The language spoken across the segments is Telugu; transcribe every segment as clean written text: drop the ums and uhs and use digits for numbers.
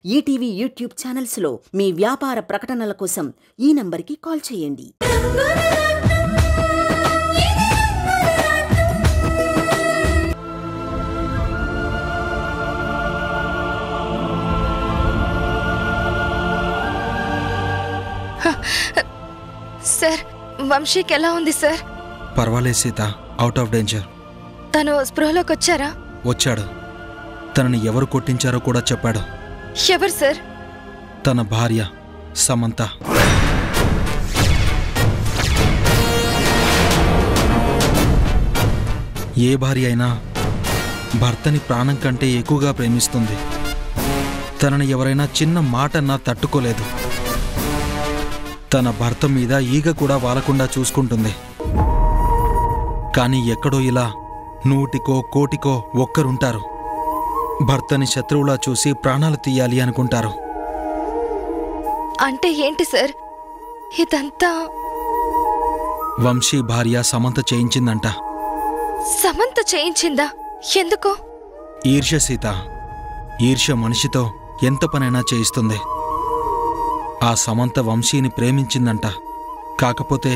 ఈటీవీ యూట్యూబ్ ఛానల్స్లో మీ వ్యాపార ప్రకటనల కోసం ఈ నంబర్కి కాల్ చేయండి. సార్, వంశీకి ఎలా ఉంది సార్? పర్వాలేదు సీత, అవుట్ ఆఫ్ డేంజర్. తను స్పృహలోకి వచ్చారా? వచ్చాడు. తనని ఎవరు కొట్టించారో కూడా చెప్పాడు. ఎవరు సార్? తన భార్య సమంత. ఏ భార్య అయినా భర్తని ప్రాణం కంటే ఎక్కువగా ప్రేమిస్తుంది. తనని ఎవరైనా చిన్న మాటన్నా తట్టుకోలేదు. తన భర్త మీద ఈగ కూడా వాలకుండా చూసుకుంటుంది. కానీ ఎక్కడో ఇలా 100కో 1,00,00,000 ఒక్కరుంటారు. భర్తని శత్రువులా చూసి ప్రాణాలు తీయాలి అనుకుంటారు. అంటే ఏంటి సార్ ఇదంతా? వంశీ భార్య సమంత చేయించిందంట. సమంత చేయించిందా? ఎందుకు? ఈర్ష్య సీత. ఈర్ష్య మనిషితో ఎంత పనైనా చేయిస్తుంది. ఆ సమంత వంశీని ప్రేమించిందంట. కాకపోతే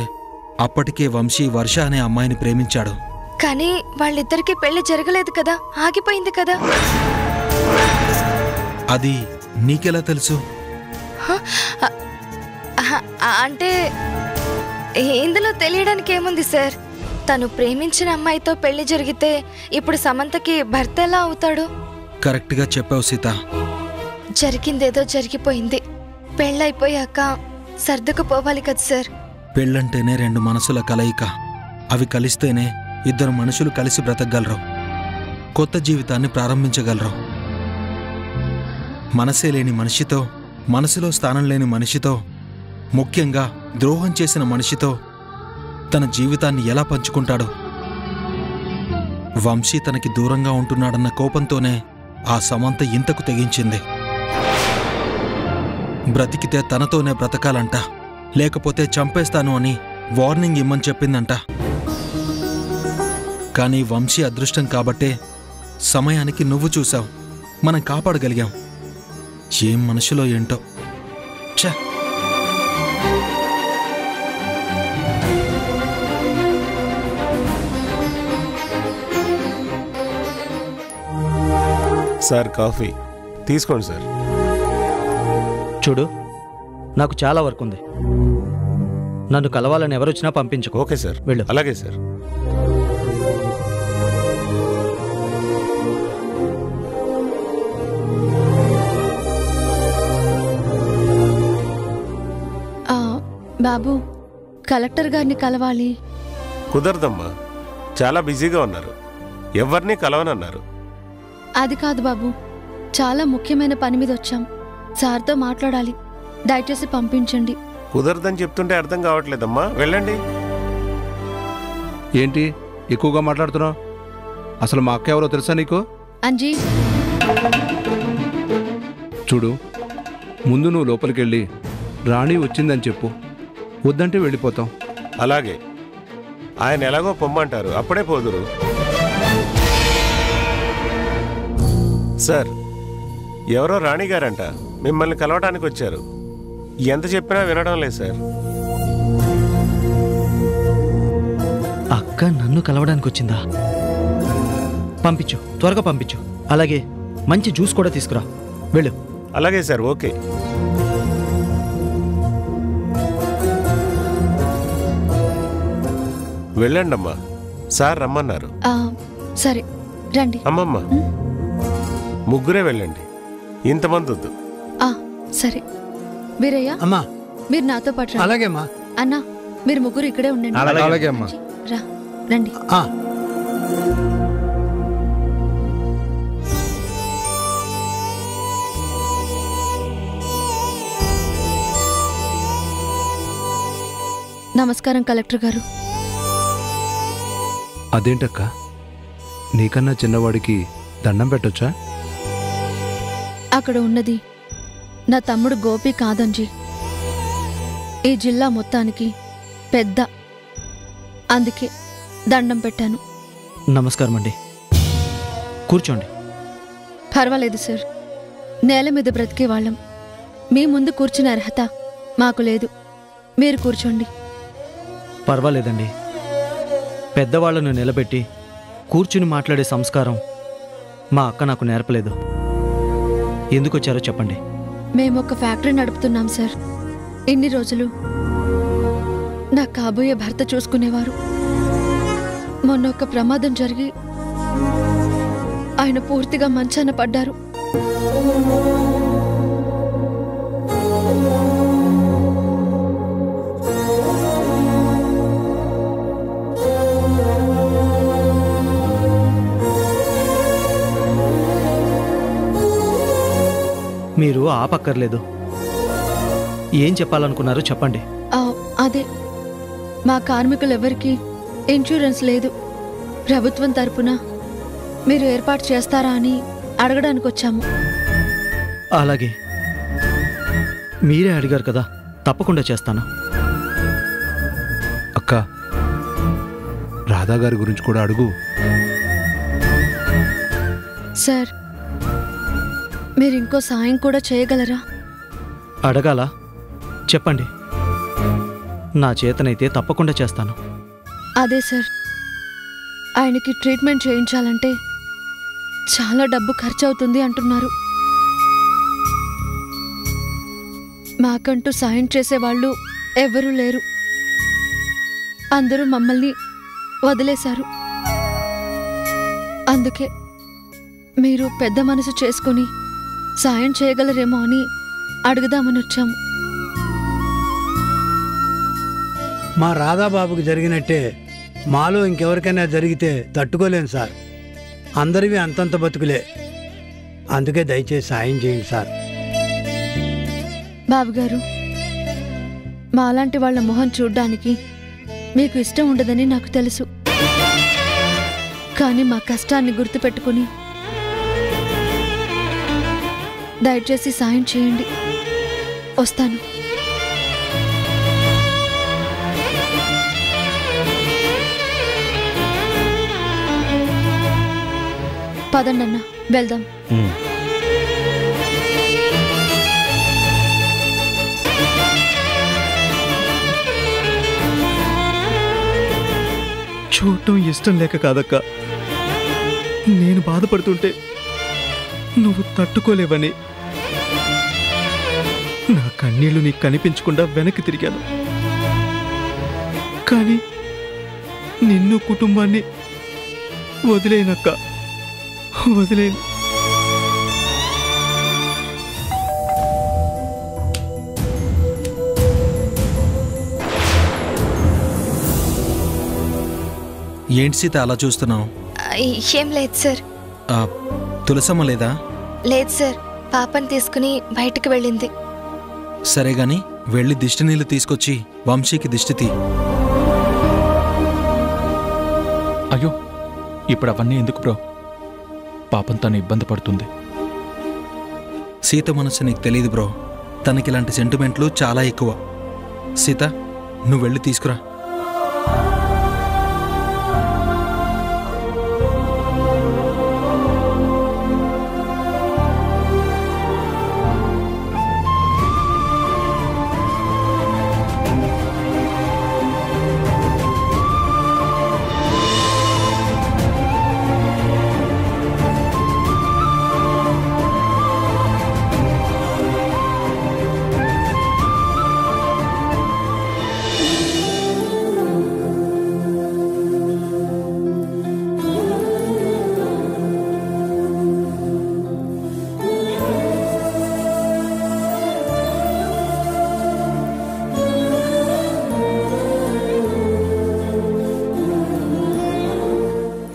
అప్పటికే వంశీ వర్ష అనే అమ్మాయిని ప్రేమించాడు. కానీ వాళ్ళిద్దరికీ పెళ్లి జరగలేదు కదా, ఆగిపోయింది కదా. అది నీకెలా తెలుసు? అంటే ఇందులో తెలియడానికి ఏముంది సార్? తను ప్రేమించిన అమ్మాయితో పెళ్లి జరిగితే ఇప్పుడు సమంతకి భర్త ఎలా అవుతాడు? కరెక్ట్గా చెప్పావు సీత. జరిగిందేదో జరిగిపోయింది. పెళ్ళైపోయాక సర్దుకుపోవాలి కదా సార్. పెళ్ళంటేనే 2 మనసుల కలయిక. అవి కలిస్తేనే 2 మనుషులు కలిసి బ్రతకగలరు, కొత్త జీవితాన్ని ప్రారంభించగలరు. మనసే లేని మనిషితో, మనసులో స్థానం లేని మనిషితో, ముఖ్యంగా ద్రోహం చేసిన మనిషితో తన జీవితాన్ని ఎలా పంచుకుంటాడు? వంశీ తనకి దూరంగా ఉంటున్నాడన్న కోపంతోనే ఆ సమంత ఇంతకు తెగించింది. బ్రతికితే తనతోనే బ్రతకాలంట, లేకపోతే చంపేస్తాను అని వార్నింగ్ ఇమ్మని చెప్పిందంట. కానీ వంశీ అదృష్టం కాబట్టే సమయానికి నువ్వు చూసావు, మనం కాపాడగలిగాం. ఏం మనుషులో ఏంటో. ఛ! సార్, కాఫీ తీసుకోండి సార్. చూడు, నాకు చాలా వర్క్ ఉంది. నన్ను కలవాలని ఎవరొచ్చినా పంపించుకో. ఓకే సార్, వెళ్ళు. అలాగే సార్. బాబు, కలెక్టర్ గారిని కలవాలి. కుదరదమ్మా, చాలా బిజీగా ఉన్నారు. ఎవరిని కలవనన్నారు. అది కాదు బాబు, చాలా ముఖ్యమైన పని మీద వచ్చాం. సార్తో మాట్లాడాలి. దయచేసి పంపించండి. కుదరదని చెప్తుంటే అర్థం కావట్లేదమ్మా, వెళ్ళండి. ఏంటి ఎక్కువగా మాట్లాడుతున్నావు? అసలు మా అక్క ఎవరో తెలుసా నీకు? అంజీ, చూడు, ముందు నువ్వు లోపలికెళ్ళి రాణి వచ్చిందని చెప్పు. వద్దంటే వెళ్ళిపోతాం. అలాగే, ఆయన ఎలాగో పొమ్మంటారు, అప్పుడే పోదురు. సార్, ఎవరో రాణిగారంట మిమ్మల్ని కలవటానికి వచ్చారు. ఎంత చెప్పినా వినడం లేదు సార్. అక్క నన్ను కలవడానికి వచ్చిందా? పంపించు, త్వరగా పంపించు. అలాగే మంచి జ్యూస్ కూడా తీసుకురా. వెళ్ళు. అలాగే సార్, ఓకే. వెళ్ళండి అమ్మా, సార్ రమ్మన్నారు. సరే రండి. అమ్మమ్మ, ముగ్గురే వెళ్ళండి, ఇంతమంది వద్దు. సరే వీరయ్య, అమ్మా మీరు నాతో పాటు రండి. అలాగే అమ్మా. అన్న, మీరు ముగ్గురు ఇక్కడే ఉండండి. అలాగే అమ్మా. రా, రండి. నమస్కారం కలెక్టర్ గారు. అదేంటక్క, నీకన్నా చిన్నవాడికి దండం పెట్టొచ్చా? అక్కడ ఉన్నది నా తమ్ముడు గోపి కాదంజీ. ఈ జిల్లా మొత్తానికి పెద్ద. అందుకే దండం పెట్టాను. నమస్కారం అండి. కూర్చోండి. పర్వాలేదు సార్, నేల మీద బ్రతికే వాళ్ళం. మీ ముందు కూర్చునే అర్హత మాకు లేదు. మీరు కూర్చోండి. పర్వాలేదండి. పెద్దవాళ్లను నిలబెట్టి కూర్చుని మాట్లాడే సంస్కారం మా అక్క నాకు నేర్పలేదు. ఎందుకొచ్చారో చెప్పండి. మేమొక ఫ్యాక్టరీ నడుపుతున్నాం సార్. ఇన్ని రోజులు నా కాబోయే భర్త చూసుకునేవారు. మొన్న ఒక ప్రమాదం జరిగి ఆయన పూర్తిగా మంచాన పడ్డారు. మీరు ఆపక్కర్లేదు. ఏం చెప్పాలనుకున్నారో చెప్పండి. అదే, మా కార్మికులెవరికీ ఇన్సూరెన్స్ లేదు. ప్రభుత్వం తరపున మీరు ఏర్పాటు చేస్తారా అని అడగడానికి వచ్చాము. అలాగే, మీరే అడిగారు కదా, తప్పకుండా చేస్తాను. అక్క, రాధా గారి గురించి కూడా అడుగు. సార్, మీరు ఇంకో సాయం కూడా చేయగలరా? అడగాలా? చెప్పండి. నా చేతనైతే తప్పకుండా చేస్తాను. అదే సార్, ఆయనకి ట్రీట్మెంట్ చేయించాలంటే చాలా డబ్బు ఖర్చు అవుతుంది అంటున్నారు. మాకంటూ సాయం చేసేవాళ్ళు ఎవరూ లేరు. అందరూ మమ్మల్ని వదిలేశారు. అందుకే మీరు పెద్ద మనసు చేసుకుని సాయం చేయగలరేమో అని అడుగుదామని వచ్చాము. మా రాధాబాబుకి జరిగినట్టే మాలో ఇంకెవరికైనా జరిగితే తట్టుకోలేను సార్. అందరివి అంతంత బతుకులే. అందుకే దయచేసి సాయం చేయండి సార్. బాబుగారు, మాలాంటి వాళ్ళ మొహం చూడ్డానికి మీకు ఇష్టం ఉండదని నాకు తెలుసు. కానీ మా కష్టాన్ని గుర్తుపెట్టుకుని దయచేసి సాయం చేయండి. వస్తాను. పదండన్నా, వెళ్దాం. చూడటం ఇష్టం లేక కాదక్క. నేను బాధపడుతుంటే నువ్వు తట్టుకోలేవని నా కన్నీళ్లు నీకు కనిపించకుండా వెనక్కి తిరిగాను. కానీ నిన్ను కుటుంబాన్ని వదిలేనక్క, వదిలేను. ఏంటి సీత అలా చూస్తున్నావు? ఏం లేదు సార్. తులసమ్మ లేదా? లేదు సార్, పాపని తీసుకుని బయటకు వెళ్ళింది. సరే గాని వెళ్ళి దిష్టి నీళ్ళు తీసుకొచ్చి వంశీకి దిష్టి తీ. అయ్యో, ఇప్పుడు అవన్నీ ఎందుకు బ్రో? పాపం తను ఇబ్బంది పడుతుంది. సీత మనసు నీకు తెలియదు బ్రో. తనకి ఇలాంటి సెంటిమెంట్లు చాలా ఎక్కువ. సీత, నువ్వు వెళ్ళి తీసుకురా.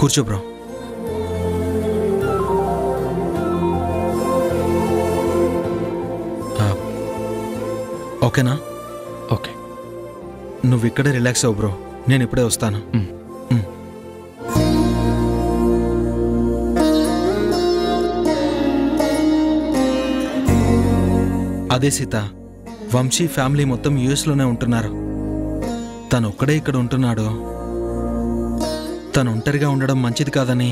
కూర్చో బ్రో. ఓకేనా? ఓకే. నువ్వు ఇక్కడే రిలాక్స్ అవ్వు బ్రో, నేను ఇప్పుడే వస్తాను. అదే సీత, వంశీ ఫ్యామిలీ మొత్తం యుఎస్లోనే ఉంటున్నారు. తను ఒక్కడే ఇక్కడ ఉంటున్నాడు. తను ఒంటరిగా ఉండడం మంచిది కాదని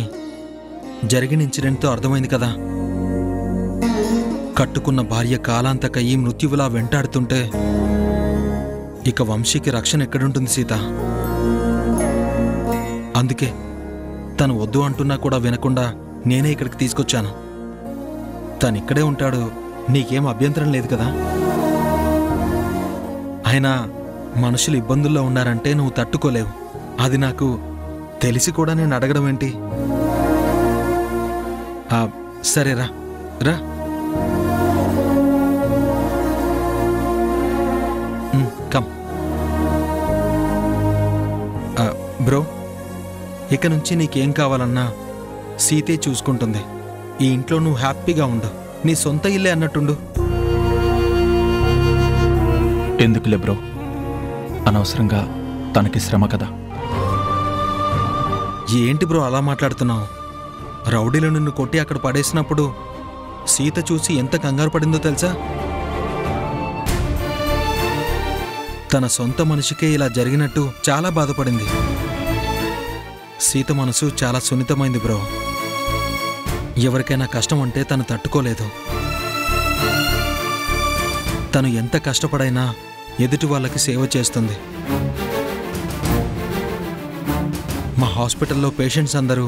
జరిగిన ఇన్సిడెంట్తో అర్థమైంది కదా. కట్టుకున్న భార్య కాలాంతకయ్యి మృత్యువులా వెంటాడుతుంటే ఇక వంశీకి రక్షణ ఎక్కడుంటుంది సీత? అందుకే తను వద్దు అంటున్నా కూడా వినకుండా నేనే ఇక్కడికి తీసుకొచ్చాను. తనిక్కడే ఉంటాడు, నీకేం అభ్యంతరం లేదు కదా? అయినా మనుషులు ఇబ్బందుల్లో ఉన్నారంటే నువ్వు తట్టుకోలేవు. అది నాకు తెలిసి కూడా నేను అడగడం ఏంటి? సరే రా రా. కమ్ బ్రో, ఇక నుంచి నీకేం కావాలన్నా సీతే చూసుకుంటుంది. ఈ ఇంట్లో నువ్వు హ్యాపీగా ఉండు, నీ సొంత ఇల్లే అన్నట్టుండు. ఎందుకులే బ్రో, అనవసరంగా తనకి శ్రమ కదా. ఏంటి బ్రో అలా మాట్లాడుతున్నావు? రౌడీలు నిన్ను కొట్టి అక్కడ పడేసినప్పుడు సీత చూసి ఎంత కంగారు పడిందో తెలుసా? తన సొంత మనిషికే ఇలా జరిగినట్టు చాలా బాధపడింది. సీత మనసు చాలా సున్నితమైంది బ్రో. ఎవరికైనా కష్టం అంటే తను తట్టుకోలేదు. తను ఎంత కష్టపడైనా ఎదుటి వాళ్ళకి సేవ చేస్తుంది. మా హాస్పిటల్లో పేషెంట్స్ అందరూ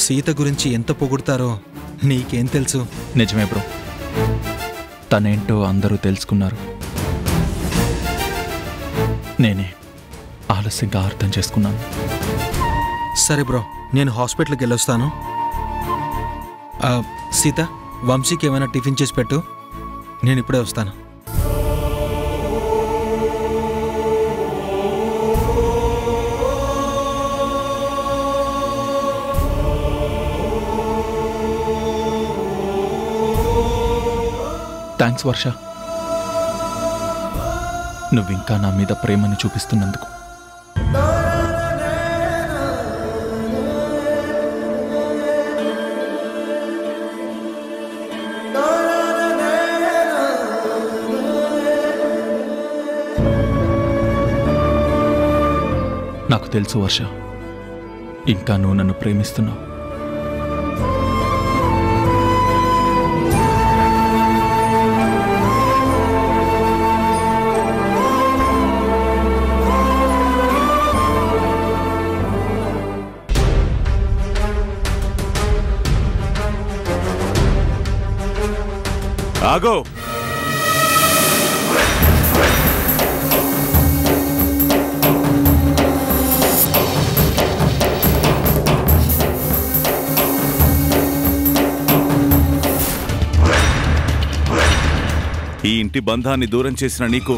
సీత గురించి ఎంత పొగుడతారో నీకేం తెలుసు? నిజమే బ్రో, తనేంటో అందరూ తెలుసుకున్నారు. నేనే ఆలస్యంగా అర్థం చేసుకున్నాను. సరే బ్రో, నేను హాస్పిటల్కి వెళ్ళొస్తాను. సీత, వంశీకి ఏమైనా టిఫిన్ చేసి పెట్టు, నేను ఇప్పుడే వస్తాను. థ్యాంక్స్ వర్ష, నువ్వింకా నా మీద ప్రేమని చూపిస్తున్నందుకు. నాకు తెలుసు వర్ష, ఇంకా నువ్వు నన్ను ప్రేమిస్తున్నావు. ఆగో, ఈ ఇంటి బంధాన్ని దూరం చేసిన నీకు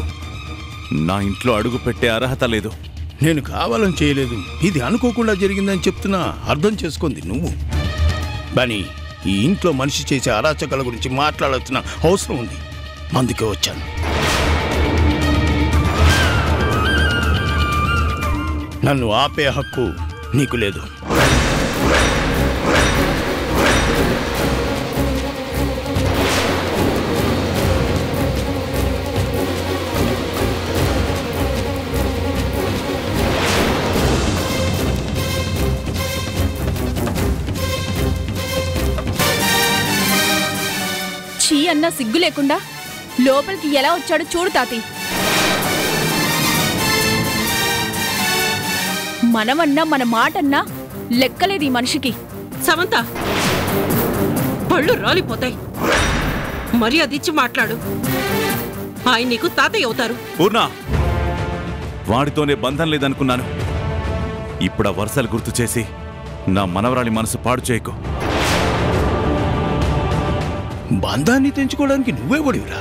నా ఇంట్లో అడుగు పెట్టే అర్హత లేదు. నేను కావాలని చేయలేదు, ఇది అనుకోకుండా జరిగిందని చెప్తున్నా, అర్థం చేసుకుంది నువ్వు. కానీ ఈ ఇంట్లో మనిషి చేసే అరాచకాల గురించి మాట్లాడాల్సిన అవసరం ఉంది, అందుకే వచ్చాను. నన్ను ఆపే హక్కు నీకు లేదు. చీ అన్నా సిగ్గు లేకుండా లోపలికి ఎలా వచ్చాడో చూడు తాతి. మనమన్నా మన మాటన్నా లెక్కలేదు ఈ మనిషికి. సమంత, పళ్ళు రాలిపోతాయి, మర్యాద ఇచ్చి మాట్లాడు. ఆయన నీకు తాతయ్య అవుతారు. పూర్ణ, వాడితోనే బంధం లేదనుకున్నాను. ఇప్పుడు ఆ వరుసలు గుర్తు చేసి నా మనవరాలి మనసు పాడు చేయకు. బంధాన్ని తెంచుకోవడానికి నువ్వే పడివిరా.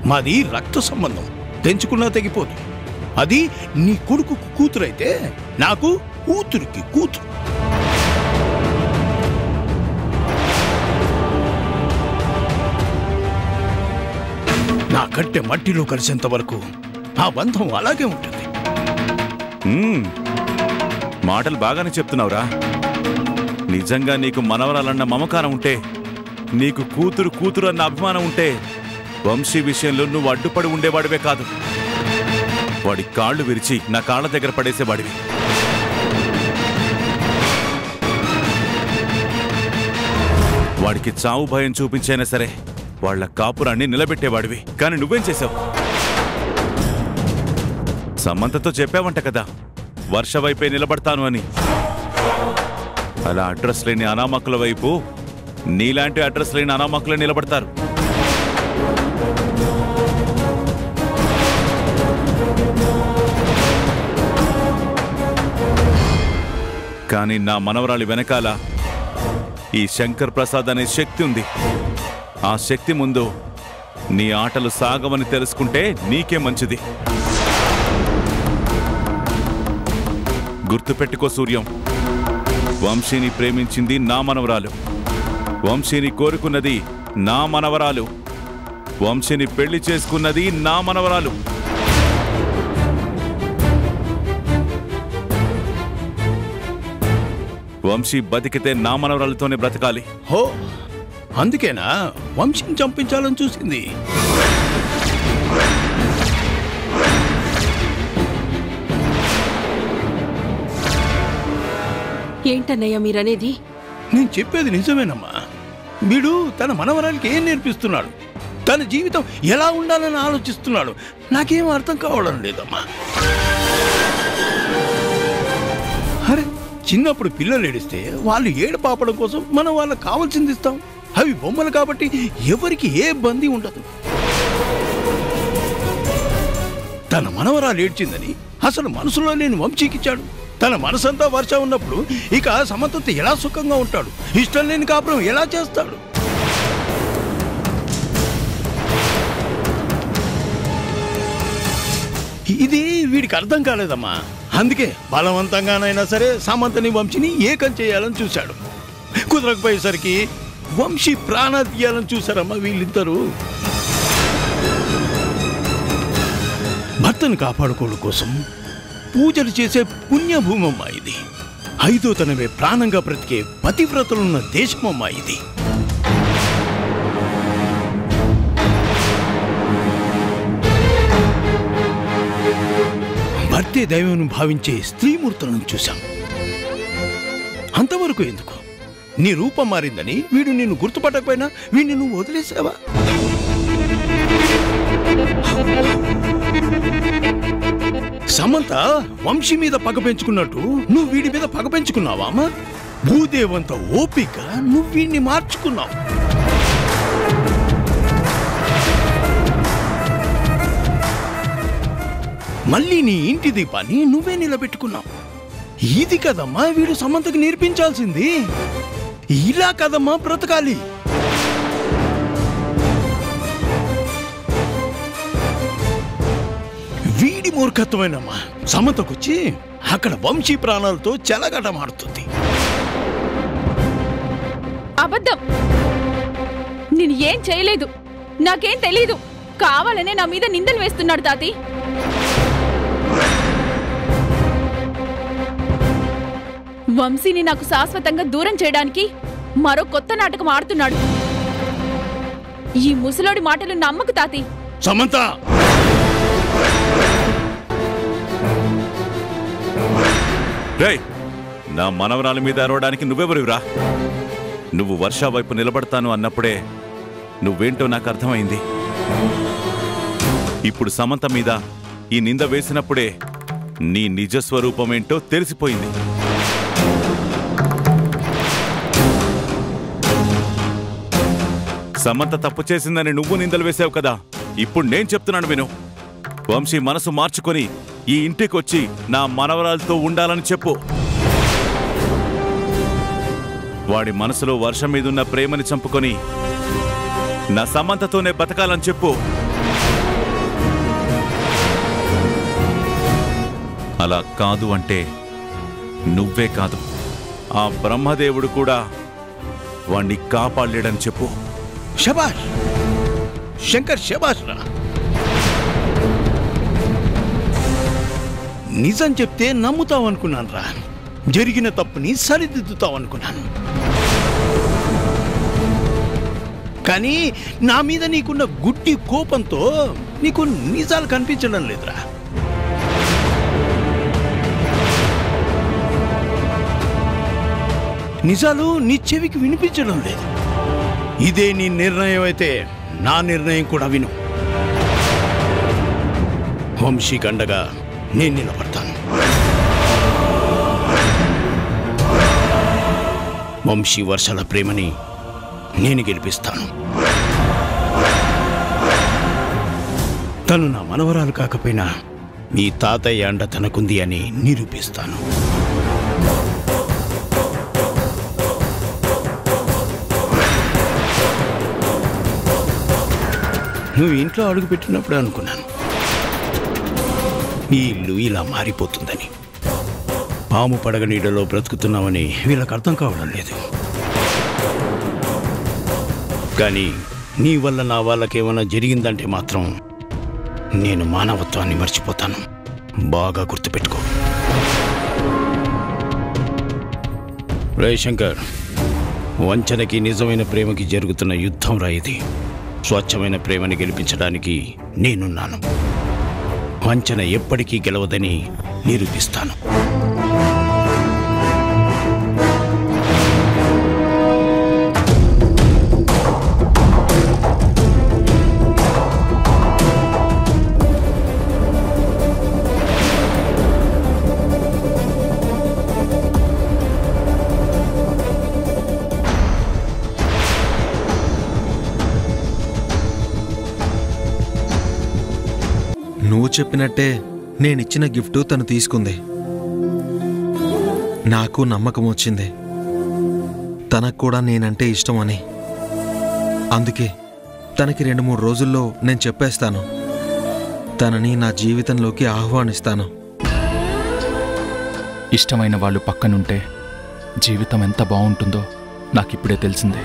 మాది రక్త సంబంధం, తెంచుకున్నా తెగిపోదు. అది నీ కొడుకుకు కూతురైతే నాకు కూతురికి కూతురు. నా కట్టె మట్టిలో కలిసేంత వరకు ఆ బంధం అలాగే ఉంటుంది. మాటలు బాగానే చెప్తున్నావురా. నిజంగా నీకు మనవరాలన్న మమకారం ఉంటే, నీకు కూతురు కూతురు అన్న అభిమానం ఉంటే, వంశీ విషయంలో నువ్వు అడ్డుపడి ఉండేవాడివే కాదు, వాడి కాళ్ళు విరిచి నా కాళ్ళ దగ్గర పడేసేవాడివి. వాడికి చావు భయం చూపించైనా సరే వాళ్ల కాపురాన్ని నిలబెట్టేవాడివి. కానీ నువ్వేం చేశావు? సమంతతో చెప్పావంట కదా వర్ష వైపే నిలబడతాను అని. అలా అడ్రస్ లేని అనామకుల వైపు నీలాంటి అడ్రస్ లేని అనామకులే నిలబడతారు. కానీ నా మనవరాలి వెనకాల ఈ శంకర్ ప్రసాద్ అనే శక్తి ఉంది. ఆ శక్తి ముందు నీ ఆటలు సాగవని తెలుసుకుంటే నీకే మంచిది. గుర్తుపెట్టుకో సూర్యం, వంశీని ప్రేమించింది నా మనవరాలు, వంశీని కోరుకున్నది నా మనవరాలు, వంశీని పెళ్లి చేసుకున్నది నా మనవరాలు. వంశీ బతికితే నా మనవరాలతోనే బ్రతకాలి. హో, అందుకేనా వంశీని చంపించాలని చూసింది? ఏంటన్నయ్య మీరనేది? నేను చెప్పేది నిజమేనమ్మా. వీడు తన మనవరాలకి ఏం నేర్పిస్తున్నాడు, తన జీవితం ఎలా ఉండాలని ఆలోచిస్తున్నాడు, నాకేం అర్థం కావడం లేదమ్మా. అరే, చిన్నప్పుడు పిల్లలు ఏడిస్తే వాళ్ళు ఏడు పాపడం కోసం మనం వాళ్ళకి కావాల్సింది ఇస్తాం. అవి బొమ్మలు కాబట్టి ఎవరికి ఏ ఇబ్బంది ఉండదు. తన మనవరాలు ఏడ్చిందని అసలు మనసులో లేని వంశీకిచ్చాడు. తన మనసంతా వర్ష ఉన్నప్పుడు ఇక సమంతతో ఎలా సుఖంగా ఉంటాడు? ఇష్టం లేని కాపురం ఎలా చేస్తాడు? ఇది వీడికి అర్థం కాలేదమ్మా. అందుకే బలవంతంగానైనా సరే సమంతని వంశీని ఏకం చేయాలని చూశాడు. కుదరకపోయేసరికి వంశీ ప్రాణాలు తీయాలని చూశారమ్మా వీళ్ళిద్దరూ. భర్తను కాపాడుకోవడం కోసం పూజలు చేసే పుణ్యభూమమ్మా ఇది. ఐదో తనమే ప్రాణంగా బ్రతికే పతివ్రతలున్న దేశమమ్మా ఇది. భర్తే దైవం భావించే స్త్రీమూర్తులను చూశాం. అంతవరకు ఎందుకు? నీ రూపం మారిందని వీడు నిన్ను గుర్తుపట్టకపోయినా వీడిని నువ్వు వదిలేసావా? సమంత వంశీ మీద పగ పెంచుకున్నట్టు నువ్వు వీడి మీద పగ పెంచుకున్నావా అమ్మా? భూదేవంత ఓపిక నువ్వు వీడిని మార్చుకున్నావు. మళ్ళీ నీ ఇంటి దీపాన్ని నువ్వే నిలబెట్టుకున్నావు. ఇది కదమ్మా వీడు సమంతకు నేర్పించాల్సింది. ఇలా కదమ్మా బ్రతకాలి. వీడి మూర్ఖత్వమేనమ్మా సమంతకొచ్చి అక్కడ వంశీ ప్రాణాలతో చెలగటమాడుతుంది. అబద్ధం. నేను ఏం చేయలేదు, నాకేం తెలీదు. కావాలనే నా మీద నిందలు వేస్తున్నాడు తాతి. వంశీని నాకు శాశ్వతంగా దూరం చేయడానికి మరో కొత్త నాటకం ఆడుతున్నాడు. ఈ ముసలోడి మాటలు నమ్మకు తాతి. సమంత, రేయ్, నా మనవరాల మీద అరవడానికి నువ్వెవరివిరా? నువ్వు వర్ష వైపు నిలబడతాను అన్నప్పుడే నువ్వేంటో నాకు అర్థమైంది. ఇప్పుడు సమంత మీద ఈ నింద వేసినప్పుడే నీ నిజస్వరూపమేంటో తెలిసిపోయింది. సమంత తప్పు చేసిందని నువ్వు నిందలు వేసావు కదా. ఇప్పుడు నేను చెప్తున్నాను విను. వంశీ మనసు మార్చుకొని ఈ ఇంటికొచ్చి నా మనవరాలతో ఉండాలని చెప్పు. వాడి మనసులో వర్షం మీదున్న ప్రేమని చంపుకొని నా సమంతతోనే బతకాలని చెప్పు. అలా కాదు అంటే నువ్వే కాదు, ఆ బ్రహ్మదేవుడు కూడా వాణ్ణి కాపాడలేడని చెప్పు. శబాష్ శంకర్, శబాష్ రా. నిజం చెప్తే నమ్ముతావనుకున్నాను రా. జరిగిన తప్పుని సరిదిద్దుతావనుకున్నాను. కానీ నా మీద నీకున్న గుడ్డి కోపంతో నీకు నిజాలు కనిపించడం లేదురా. నిజాలు నీ చెవికి వినిపించడం లేదు. ఇదే నీ నిర్ణయం అయితే నా నిర్ణయం కూడా విను. వంశీకి అండగా నేను నిలబడతాను. వంశీ వర్షాల ప్రేమని నేను గెలిపిస్తాను. తను నా మనవరాలు కాకపోయినా మీ తాతయ్య అండ తనకుంది అని నిరూపిస్తాను. నువ్వు ఇంట్లో అడుగుపెట్టినప్పుడు అనుకున్నాను ఈ ఇల్లు ఇలా మారిపోతుందని. పాము పడగ నీడలో బ్రతుకుతున్నామని వీళ్ళకి అర్థం కావడం లేదు. కానీ నీ వల్ల నా వాళ్ళకేమైనా జరిగిందంటే మాత్రం నేను మానవత్వాన్ని మర్చిపోతాను. బాగా గుర్తుపెట్టుకో. రవిశంకర్, వంచనకి నిజమైన ప్రేమకి జరుగుతున్న యుద్ధం రా ఇది. స్వచ్ఛమైన ప్రేమని గెలిపించడానికి నేనున్నాను. వంచన ఎప్పటికీ గెలవదని నిరూపిస్తాను. నువ్వు చెప్పినట్టే నేనిచ్చిన గిఫ్ట్ తను తీసుకుంది. నాకు నమ్మకం వచ్చింది తనకు కూడా నేనంటే ఇష్టమని. అందుకే తనకి 2-3 రోజుల్లో నేను చెప్పేస్తాను. తనని నా జీవితంలోకి ఆహ్వానిస్తాను. ఇష్టమైన వాళ్ళు పక్కనుంటే జీవితం ఎంత బాగుంటుందో నాకిప్పుడే తెలిసిందే.